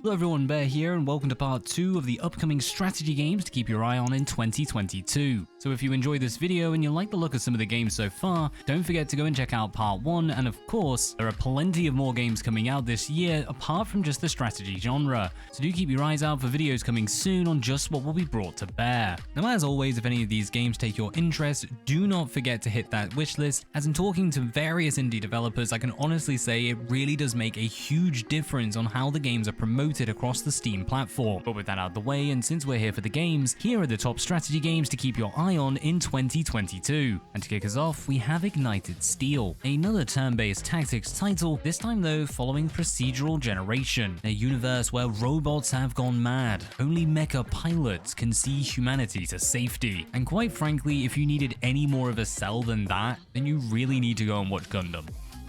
Hello everyone, Bear here, and welcome to part 2 of the upcoming strategy games to keep your eye on in 2022. So if you enjoyed this video and you like the look of some of the games so far, don't forget to go and check out part 1, and of course, there are plenty of more games coming out this year apart from just the strategy genre, so do keep your eyes out for videos coming soon on just what will be brought to bear. Now as always, if any of these games take your interest, do not forget to hit that wishlist, as in talking to various indie developers, I can honestly say it really does make a huge difference on how the games are promoted across the Steam platform. But with that out of the way, and since we're here for the games, here are the top strategy games to keep your eye on in 2022. And to kick us off, we have Ignited Steel, another turn-based tactics title, this time though following procedural generation, a universe where robots have gone mad. Only mecha pilots can see humanity to safety. And quite frankly, if you needed any more of a sell than that, then you really need to go and watch Gundam.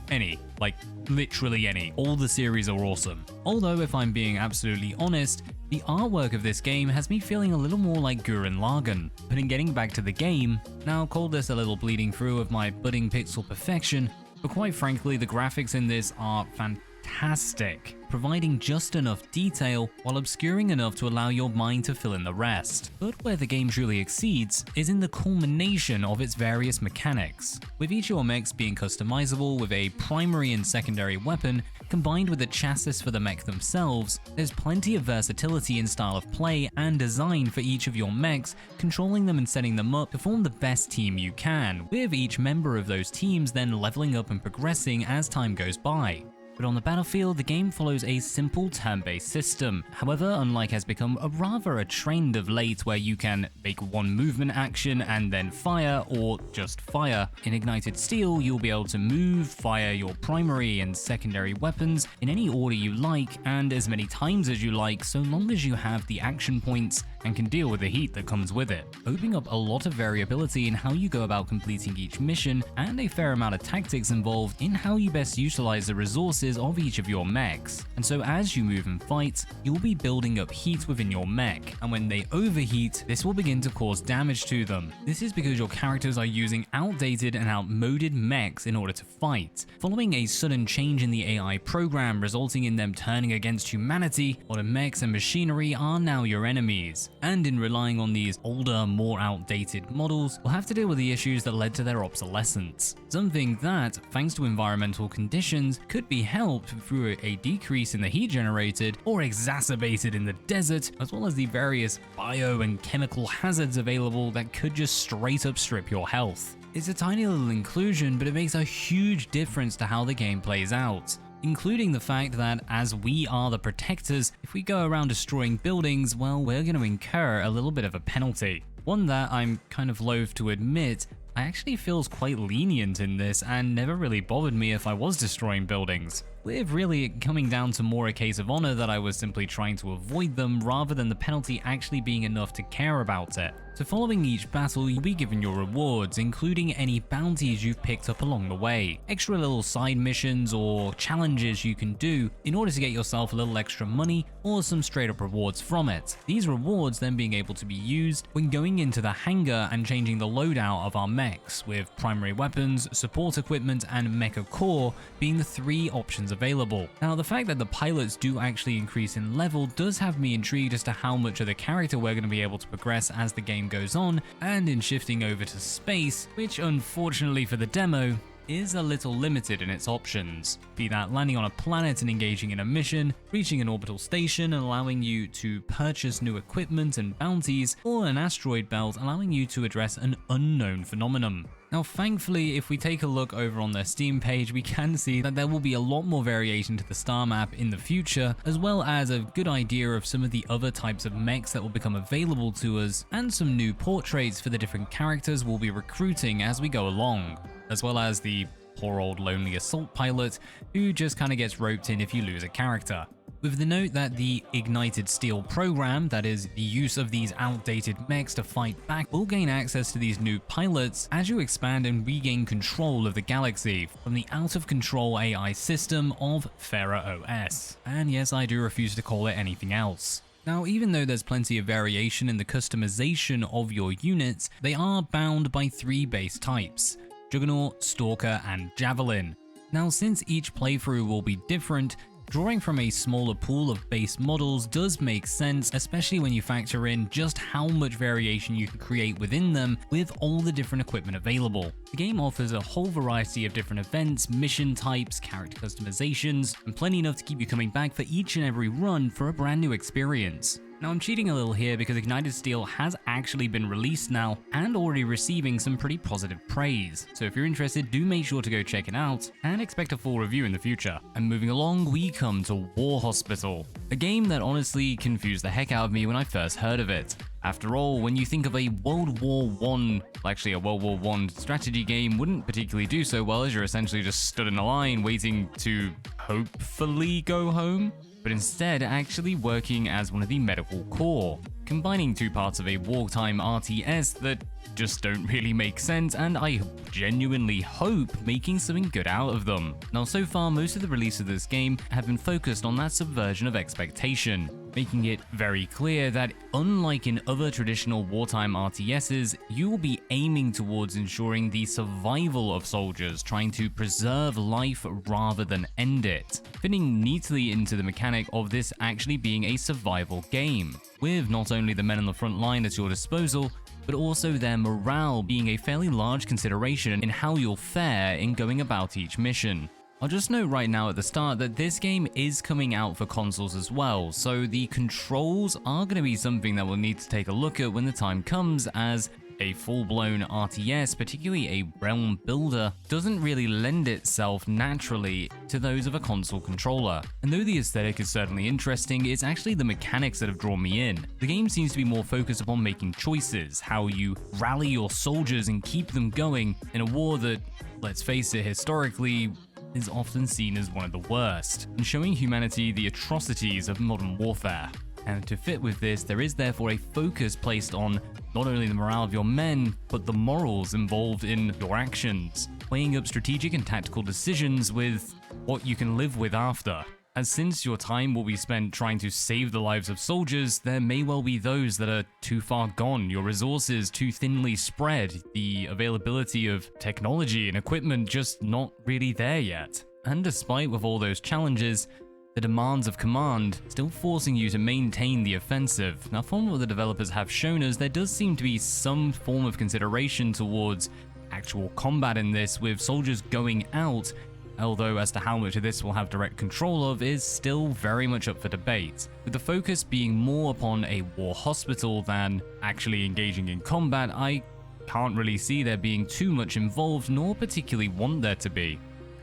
Any, like literally any. All the series are awesome. Although if I'm being absolutely honest, the artwork of this game has me feeling a little more like Gurren Lagann. But in getting back to the game, now call this a little bleeding through of my budding pixel perfection, but quite frankly the graphics in this are fantastic, providing just enough detail while obscuring enough to allow your mind to fill in the rest. But where the game truly exceeds is in the culmination of its various mechanics, with each of your mechs being customizable with a primary and secondary weapon combined with a chassis for the mech themselves. There's plenty of versatility in style of play and design for each of your mechs, controlling them and setting them up to form the best team you can, with each member of those teams then leveling up and progressing as time goes by. But on the battlefield, the game follows a simple turn-based system. However, unlike has become a trend of late where you can make one movement action and then fire, or just fire, in Ignited Steel you'll be able to move, fire your primary and secondary weapons in any order you like and as many times as you like, so long as you have the action points and can deal with the heat that comes with it, opening up a lot of variability in how you go about completing each mission and a fair amount of tactics involved in how you best utilize the resources of each of your mechs. And so as you move and fight, you'll be building up heat within your mech, and when they overheat, this will begin to cause damage to them. This is because your characters are using outdated and outmoded mechs in order to fight, following a sudden change in the AI program resulting in them turning against humanity. Modern mechs and machinery are now your enemies, and in relying on these older, more outdated models, we'll have to deal with the issues that led to their obsolescence. Something that, thanks to environmental conditions, could be helped through a decrease in the heat generated or exacerbated in the desert, as well as the various bio and chemical hazards available that could just straight up strip your health. It's a tiny little inclusion, but it makes a huge difference to how the game plays out, including the fact that as we are the protectors, if we go around destroying buildings, well, we're going to incur a little bit of a penalty. One that I'm kind of loath to admit, I actually feels quite lenient in this and never really bothered me if I was destroying buildings, with really coming down to more a case of honor that I was simply trying to avoid them rather than the penalty actually being enough to care about it. So following each battle, you'll be given your rewards, including any bounties you've picked up along the way, extra little side missions or challenges you can do in order to get yourself a little extra money or some straight up rewards from it. These rewards then being able to be used when going into the hangar and changing the loadout of our mechs, with primary weapons, support equipment, and mecha core being the three options available. Now the fact that the pilots do actually increase in level does have me intrigued as to how much of the character we're going to be able to progress as the game goes on, and in shifting over to space, which unfortunately for the demo is a little limited in its options, be that landing on a planet and engaging in a mission, reaching an orbital station and allowing you to purchase new equipment and bounties, or an asteroid belt allowing you to address an unknown phenomenon. Now thankfully, if we take a look over on their Steam page, we can see that there will be a lot more variation to the star map in the future, as well as a good idea of some of the other types of mechs that will become available to us, and some new portraits for the different characters we'll be recruiting as we go along, as well as the poor old lonely assault pilot who just kind of gets roped in if you lose a character. With the note that the Ignited Steel program, that is, the use of these outdated mechs to fight back, will gain access to these new pilots as you expand and regain control of the galaxy from the out-of-control AI system of Farah OS. And yes, I do refuse to call it anything else. Now, even though there's plenty of variation in the customization of your units, they are bound by three base types: Juggernaut, Stalker, and Javelin. Now, since each playthrough will be different, Drawing from a smaller pool of base models does make sense, especially when you factor in just how much variation you can create within them with all the different equipment available. The game offers a whole variety of different events, mission types, character customizations, and plenty enough to keep you coming back for each and every run for a brand new experience. Now I'm cheating a little here because Ignited Steel has actually been released now and already receiving some pretty positive praise, so if you're interested, do make sure to go check it out and expect a full review in the future. And moving along, we come to War Hospital, a game that honestly confused the heck out of me when I first heard of it. After all, when you think of a World War I strategy game wouldn't particularly do so well as you're essentially just stood in a line waiting to hopefully go home, but instead actually working as one of the medical corps, combining two parts of a wartime RTS that just don't really make sense, and I genuinely hope making something good out of them. Now so far, most of the releases of this game have been focused on that subversion of expectation, making it very clear that unlike in other traditional wartime RTSs, you will be aiming towards ensuring the survival of soldiers, trying to preserve life rather than end it, fitting neatly into the mechanic of this actually being a survival game, with not only the men on the front line at your disposal, but also their morale being a fairly large consideration in how you'll fare in going about each mission. I'll just note right now at the start that this game is coming out for consoles as well, so the controls are going to be something that we'll need to take a look at when the time comes, as a full-blown RTS, particularly a realm builder, doesn't really lend itself naturally to those of a console controller. And though the aesthetic is certainly interesting, it's actually the mechanics that have drawn me in. The game seems to be more focused upon making choices, how you rally your soldiers and keep them going in a war that, let's face it, historically is often seen as one of the worst, and showing humanity the atrocities of modern warfare. And to fit with this, there is therefore a focus placed on not only the morale of your men, but the morals involved in your actions, weighing up strategic and tactical decisions with what you can live with after. As since your time will be spent trying to save the lives of soldiers, there may well be those that are too far gone, your resources too thinly spread, the availability of technology and equipment just not really there yet. And despite with all those challenges, the demands of command still forcing you to maintain the offensive. Now, from what the developers have shown us, there does seem to be some form of consideration towards actual combat in this, with soldiers going out, although as to how much of this we'll have direct control of is still very much up for debate, with the focus being more upon a war hospital than actually engaging in combat. I can't really see there being too much involved, nor particularly want there to be.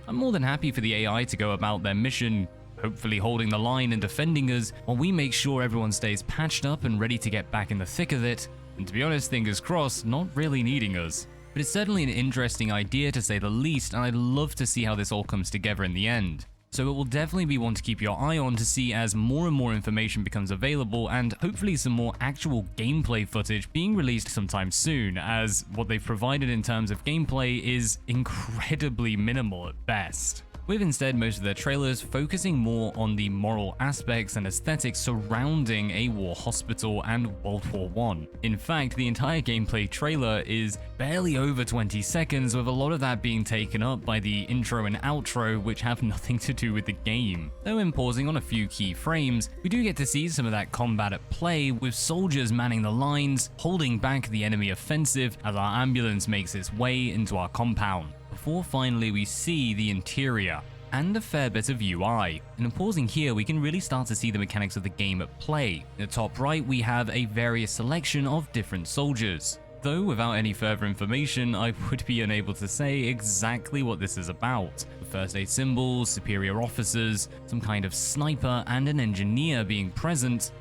I'm more than happy for the AI to go about their mission, hopefully holding the line and defending us, while we make sure everyone stays patched up and ready to get back in the thick of it, and to be honest, fingers crossed, not really needing us. But it's certainly an interesting idea to say the least, and I'd love to see how this all comes together in the end. So it will definitely be one to keep your eye on to see as more and more information becomes available, and hopefully some more actual gameplay footage being released sometime soon, as what they've provided in terms of gameplay is incredibly minimal at best, with instead most of their trailers focusing more on the moral aspects and aesthetics surrounding a war hospital and World War I. In fact, the entire gameplay trailer is barely over 20 seconds, with a lot of that being taken up by the intro and outro, which have nothing to do with the game. Though in pausing on a few key frames, we do get to see some of that combat at play, with soldiers manning the lines, holding back the enemy offensive as our ambulance makes its way into our compound, before finally we see the interior and a fair bit of UI. And in pausing here, we can really start to see the mechanics of the game at play. In the top right, we have a various selection of different soldiers, though without any further information, I would be unable to say exactly what this is about. The first aid symbols, superior officers, some kind of sniper, and an engineer being present.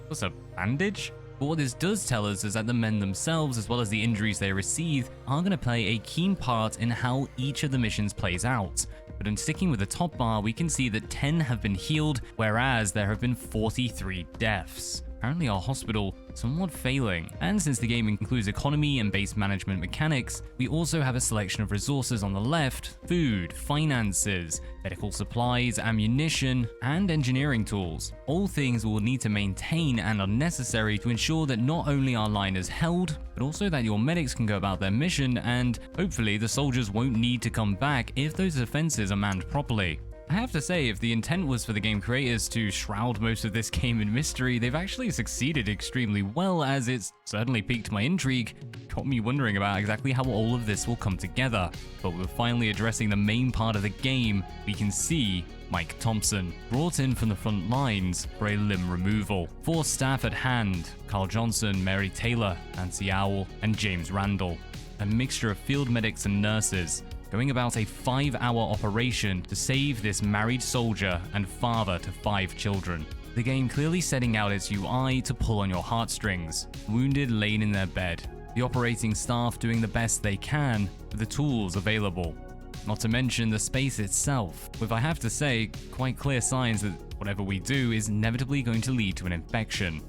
What's a bandage? But what this does tell us is that the men themselves, as well as the injuries they receive, are going to play a keen part in how each of the missions plays out. But in sticking with the top bar, we can see that 10 have been healed, whereas there have been 43 deaths. Apparently our hospital somewhat failing. And since the game includes economy and base management mechanics, we also have a selection of resources on the left: food, finances, medical supplies, ammunition, and engineering tools. All things we'll need to maintain and are necessary to ensure that not only our line is held, but also that your medics can go about their mission, and hopefully the soldiers won't need to come back if those defenses are manned properly. I have to say, if the intent was for the game creators to shroud most of this game in mystery, they've actually succeeded extremely well, as it's certainly piqued my intrigue, got me wondering about exactly how all of this will come together. But we're finally addressing the main part of the game. We can see Mike Thompson, brought in from the front lines for a limb removal. 4 staff at hand: Carl Johnson, Mary Taylor, Nancy Owl, and James Randall. A mixture of field medics and nurses, going about a 5-hour operation to save this married soldier and father to 5 children. The game clearly setting out its UI to pull on your heartstrings. Wounded laying in their bed. The operating staff doing the best they can with the tools available. Not to mention the space itself, with, I have to say, quite clear signs that whatever we do is inevitably going to lead to an infection.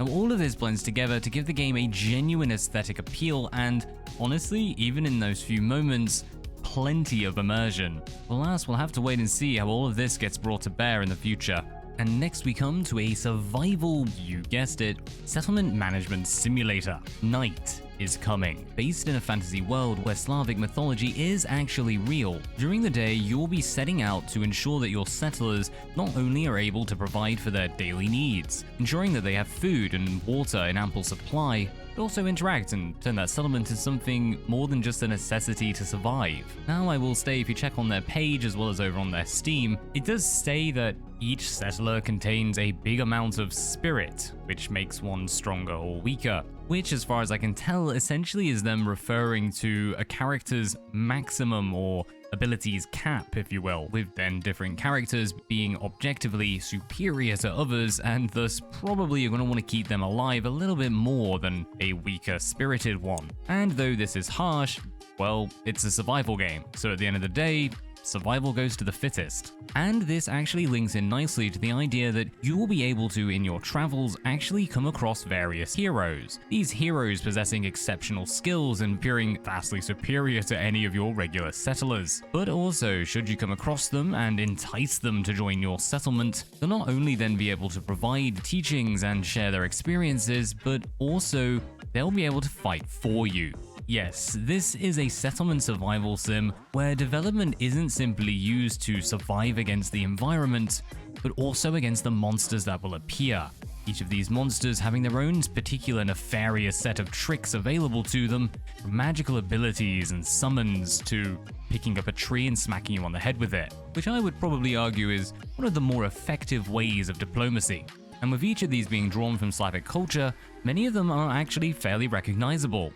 Now, all of this blends together to give the game a genuine aesthetic appeal and, honestly, even in those few moments, plenty of immersion. Alas, we'll have to wait and see how all of this gets brought to bear in the future. And next we come to a survival, you guessed it, settlement management simulator. Night is coming. Based in a fantasy world where Slavic mythology is actually real, during the day you'll be setting out to ensure that your settlers not only are able to provide for their daily needs, ensuring that they have food and water in ample supply, but also interact and turn that settlement into something more than just a necessity to survive. Now, I will say, if you check on their page as well as over on their Steam, it does say that each settler contains a big amount of spirit, which makes one stronger or weaker, which, as far as I can tell, essentially is them referring to a character's maximum or abilities cap, if you will, with then different characters being objectively superior to others, and thus probably you're going to want to keep them alive a little bit more than a weaker spirited one. And though this is harsh, well, it's a survival game, so at the end of the day, survival goes to the fittest. And this actually links in nicely to the idea that you will be able to, in your travels, actually come across various heroes. These heroes possessing exceptional skills and appearing vastly superior to any of your regular settlers. But also, should you come across them and entice them to join your settlement, they'll not only then be able to provide teachings and share their experiences, but also they'll be able to fight for you. Yes, this is a settlement survival sim where development isn't simply used to survive against the environment, but also against the monsters that will appear. Each of these monsters having their own particular nefarious set of tricks available to them, from magical abilities and summons to picking up a tree and smacking you on the head with it, which I would probably argue is one of the more effective ways of diplomacy. And with each of these being drawn from Slavic culture, many of them are actually fairly recognizable,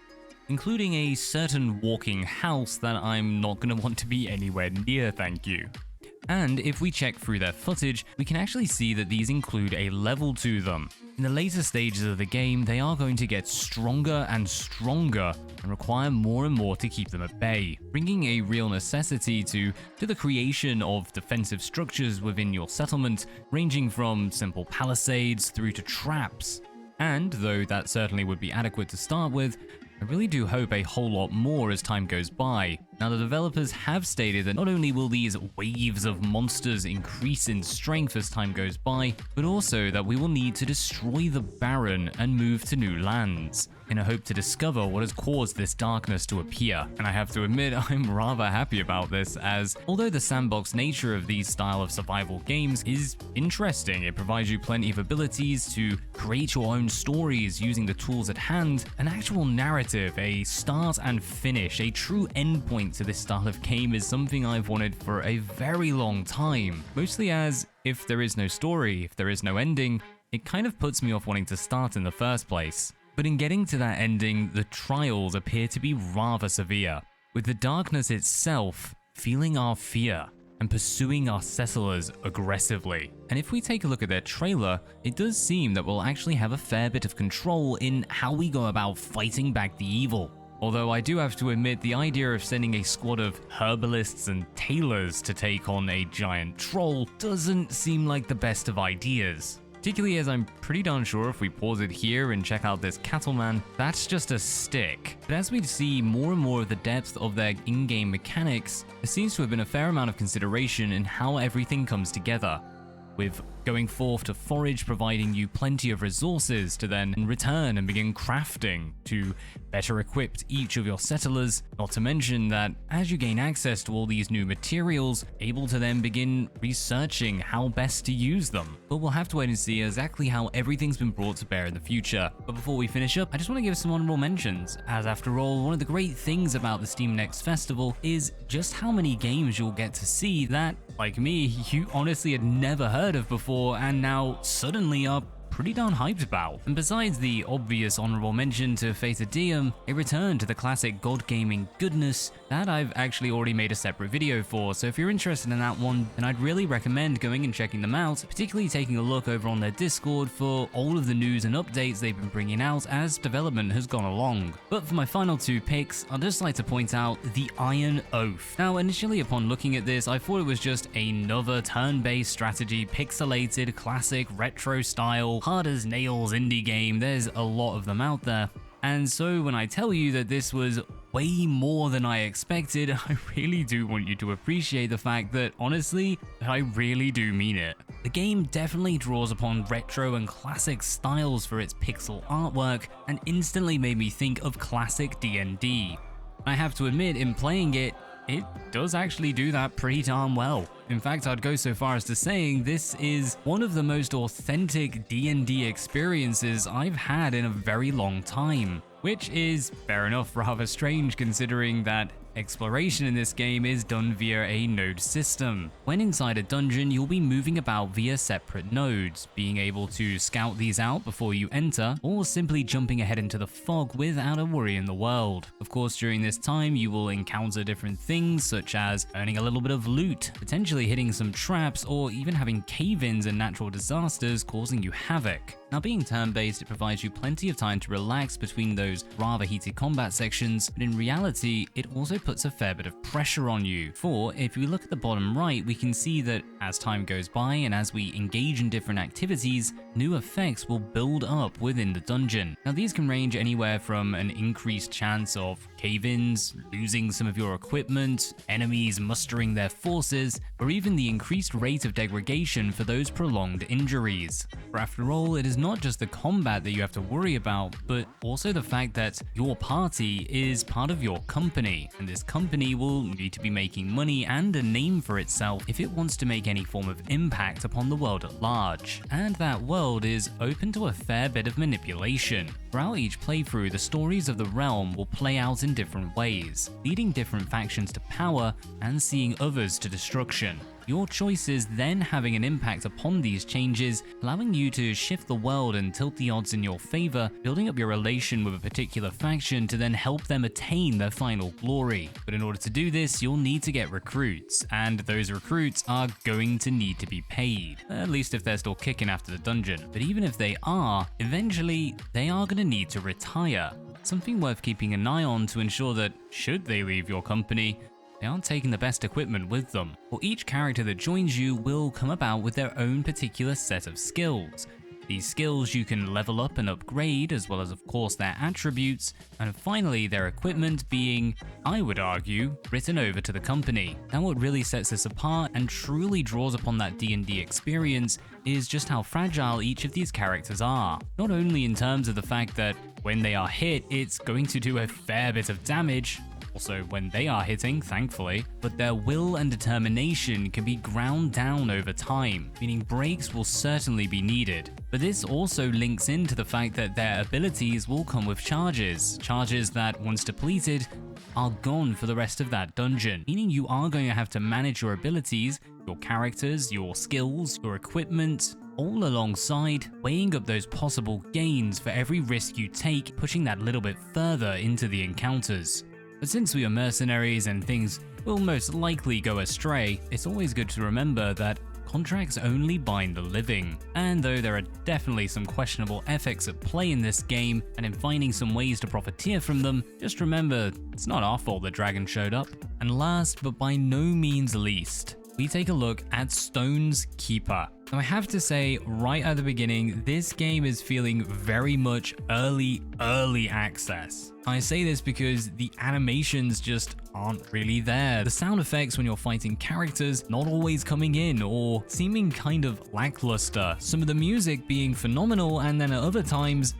including a certain walking house that I'm not going to want to be anywhere near, thank you. And if we check through their footage, we can actually see that these include a level to them. In the later stages of the game, they are going to get stronger and stronger and require more and more to keep them at bay, bringing a real necessity to the creation of defensive structures within your settlement, ranging from simple palisades through to traps. And though that certainly would be adequate to start with, I really do hope a whole lot more as time goes by. Now, the developers have stated that not only will these waves of monsters increase in strength as time goes by, but also that we will need to destroy the Baron and move to new lands, in a hope to discover what has caused this darkness to appear. And I have to admit, I'm rather happy about this, as although the sandbox nature of these style of survival games is interesting, it provides you plenty of abilities to create your own stories using the tools at hand, an actual narrative, a start and finish, a true endpoint to this style of game is something I've wanted for a very long time, mostly as if there is no story, if there is no ending, it kind of puts me off wanting to start in the first place. But in getting to that ending, the trials appear to be rather severe, with the darkness itself feeling our fear and pursuing our settlers aggressively. And if we take a look at their trailer, it does seem that we'll actually have a fair bit of control in how we go about fighting back the evil. Although I do have to admit, the idea of sending a squad of herbalists and tailors to take on a giant troll doesn't seem like the best of ideas. Particularly as I'm pretty darn sure if we pause it here and check out this cattleman, that's just a stick. But as we see more and more of the depth of their in-game mechanics, there seems to have been a fair amount of consideration in how everything comes together, with going forth to forage, providing you plenty of resources to then return and begin crafting to better equip each of your settlers, not to mention that as you gain access to all these new materials, able to then begin researching how best to use them. But we'll have to wait and see exactly how everything's been brought to bear in the future. But before we finish up, I just want to give some honorable mentions, as after all, one of the great things about the Steam Next Festival is just how many games you'll get to see that, like me, you honestly had never heard of before and now suddenly are pretty darn hyped about. And besides the obvious honorable mention to Fata Diem, a return to the classic God Gaming goodness that I've actually already made a separate video for, so if you're interested in that one, then I'd really recommend going and checking them out, particularly taking a look over on their Discord for all of the news and updates they've been bringing out as development has gone along. But for my final two picks, I'd just like to point out the Iron Oath. Now, initially upon looking at this, I thought it was just another turn-based strategy, pixelated, classic, retro style, hard as nails indie game. There's a lot of them out there. And so when I tell you that this was way more than I expected, I really do want you to appreciate the fact that, honestly, I really do mean it. The game definitely draws upon retro and classic styles for its pixel artwork and instantly made me think of classic D&D. I have to admit, in playing it, it does actually do that pretty darn well. In fact, I'd go so far as to saying this is one of the most authentic D&D experiences I've had in a very long time, which is, fair enough, rather strange considering that exploration in this game is done via a node system. When inside a dungeon, you'll be moving about via separate nodes, being able to scout these out before you enter, or simply jumping ahead into the fog without a worry in the world. Of course, during this time, you will encounter different things such as earning a little bit of loot, potentially hitting some traps, or even having cave-ins and natural disasters causing you havoc. Now, being turn-based, it provides you plenty of time to relax between those rather heated combat sections, but in reality, it also puts a fair bit of pressure on you. For if we look at the bottom right, we can see that as time goes by and as we engage in different activities, new effects will build up within the dungeon. Now, these can range anywhere from an increased chance of cave-ins, losing some of your equipment, enemies mustering their forces, or even the increased rate of degradation for those prolonged injuries. For after all, it is not just the combat that you have to worry about, but also the fact that your party is part of your company, and this company will need to be making money and a name for itself if it wants to make any form of impact upon the world at large. And that world is open to a fair bit of manipulation. Throughout each playthrough, the stories of the realm will play out in different ways, leading different factions to power and seeing others to destruction. Your choices then having an impact upon these changes, allowing you to shift the world and tilt the odds in your favor, building up your relation with a particular faction to then help them attain their final glory. But in order to do this, you'll need to get recruits, and those recruits are going to need to be paid, at least if they're still kicking after the dungeon. But even if they are, eventually they are going to need to retire. Something worth keeping an eye on to ensure that, should they leave your company, they aren't taking the best equipment with them. For each character that joins you will come about with their own particular set of skills. These skills you can level up and upgrade, as well as of course their attributes, and finally their equipment being, I would argue, written over to the company. Now what really sets this apart and truly draws upon that D&D experience is just how fragile each of these characters are. Not only in terms of the fact that when they are hit, it's going to do a fair bit of damage, also when they are hitting, thankfully, but their will and determination can be ground down over time, meaning breaks will certainly be needed. But this also links into the fact that their abilities will come with charges that, once depleted, are gone for the rest of that dungeon, meaning you are going to have to manage your abilities, your characters, your skills, your equipment, all alongside weighing up those possible gains for every risk you take, pushing that little bit further into the encounters. But since we are mercenaries and things will most likely go astray, it's always good to remember that contracts only bind the living. And though there are definitely some questionable ethics at play in this game, and in finding some ways to profiteer from them, just remember, it's not our fault the dragon showed up. And last, but by no means least, we take a look at Stone's Keeper. Now I have to say right at the beginning, this game is feeling very much early access. I say this because the animations just aren't really there. The sound effects when you're fighting characters not always coming in or seeming kind of lackluster. Some of the music being phenomenal and then at other times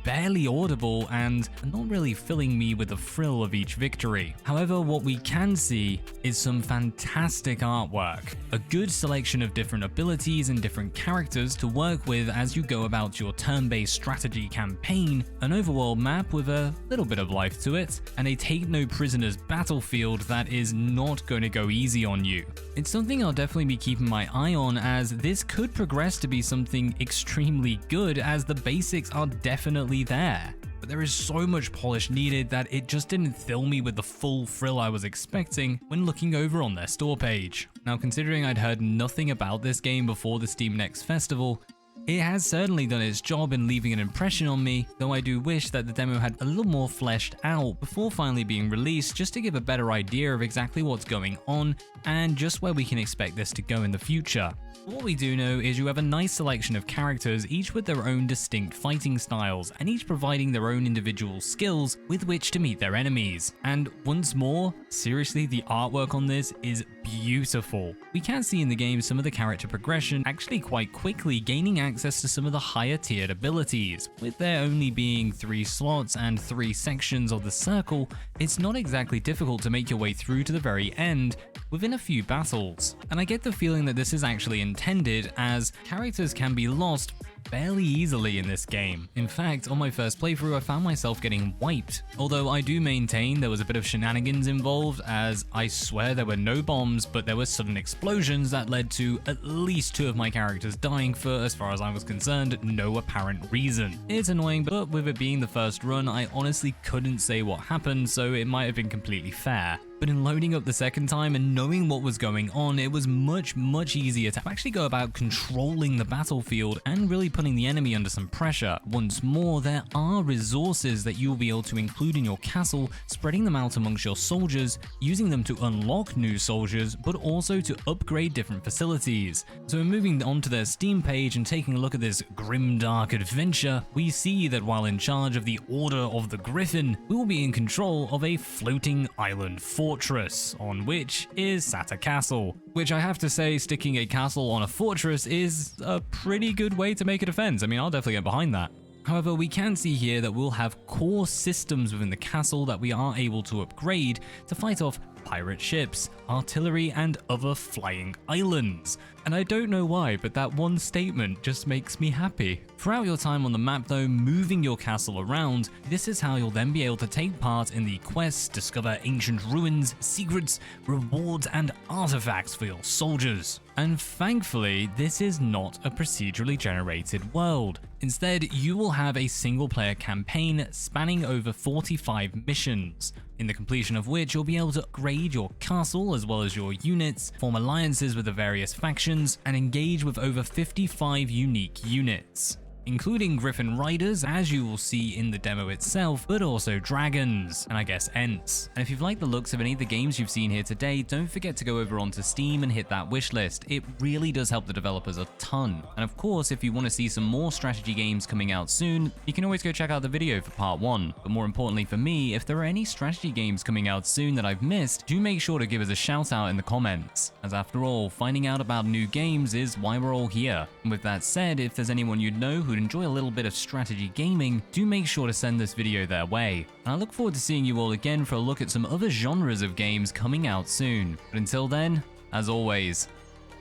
barely audible and not really filling me with the thrill of each victory. However, what we can see is some fantastic artwork, a good selection of different abilities and different characters to work with as you go about your turn-based strategy campaign, an overworld map with a little bit of life to it, and a take no prisoners battlefield that is not going to go easy on you. It's something I'll definitely be keeping my eye on, as this could progress to be something extremely good, as the basics are definitely there. But there is so much polish needed that it just didn't fill me with the full thrill I was expecting when looking over on their store page. Now, considering I'd heard nothing about this game before the Steam Next Festival, it has certainly done its job in leaving an impression on me, though I do wish that the demo had a little more fleshed out before finally being released, just to give a better idea of exactly what's going on and just where we can expect this to go in the future. What we do know is you have a nice selection of characters, each with their own distinct fighting styles, and each providing their own individual skills with which to meet their enemies. And once more, seriously, the artwork on this is beautiful. We can see in the game some of the character progression actually quite quickly, gaining access to some of the higher tiered abilities. With there only being 3 slots and 3 sections of the circle, it's not exactly difficult to make your way through to the very end within a few battles. And I get the feeling that this is actually intended, as characters can be lost fairly easily in this game. In fact, on my first playthrough, I found myself getting wiped. Although I do maintain there was a bit of shenanigans involved, as I swear there were no bombs, but there were sudden explosions that led to at least 2 of my characters dying for, as far as I was concerned, no apparent reason. It's annoying, but with it being the first run, I honestly couldn't say what happened, so it might have been completely fair. But in loading up the second time and knowing what was going on, it was much easier to actually go about controlling the battlefield and really putting the enemy under some pressure. Once more, there are resources that you'll be able to include in your castle, spreading them out amongst your soldiers, using them to unlock new soldiers, but also to upgrade different facilities. So moving on to their Steam page and taking a look at this grimdark adventure, we see that while in charge of the Order of the Griffin, we will be in control of a floating island fortress, on which is sat a castle. Which I have to say, sticking a castle on a fortress is a pretty good way to make a defense. I mean, I'll definitely get behind that. However, we can see here that we'll have core systems within the castle that we are able to upgrade to fight off pirate ships, artillery, and other flying islands. And I don't know why, but that one statement just makes me happy. Throughout your time on the map though, moving your castle around, this is how you'll then be able to take part in the quests, discover ancient ruins, secrets, rewards, and artifacts for your soldiers. And thankfully, this is not a procedurally generated world. Instead, you will have a single-player campaign spanning over 45 missions, in the completion of which you'll be able to upgrade your castle as well as your units, form alliances with the various factions, and engage with over 55 unique units, including Griffin Riders, as you will see in the demo itself, but also dragons, and I guess Ents. And if you've liked the looks of any of the games you've seen here today, don't forget to go over onto Steam and hit that wish list. It really does help the developers a ton. And of course, if you want to see some more strategy games coming out soon, you can always go check out the video for part 1. But more importantly for me, if there are any strategy games coming out soon that I've missed, do make sure to give us a shout out in the comments, as after all, finding out about new games is why we're all here. And with that said, if there's anyone you'd know who'd enjoy a little bit of strategy gaming, do make sure to send this video their way. And I look forward to seeing you all again for a look at some other genres of games coming out soon. But until then, as always,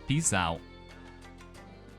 peace out.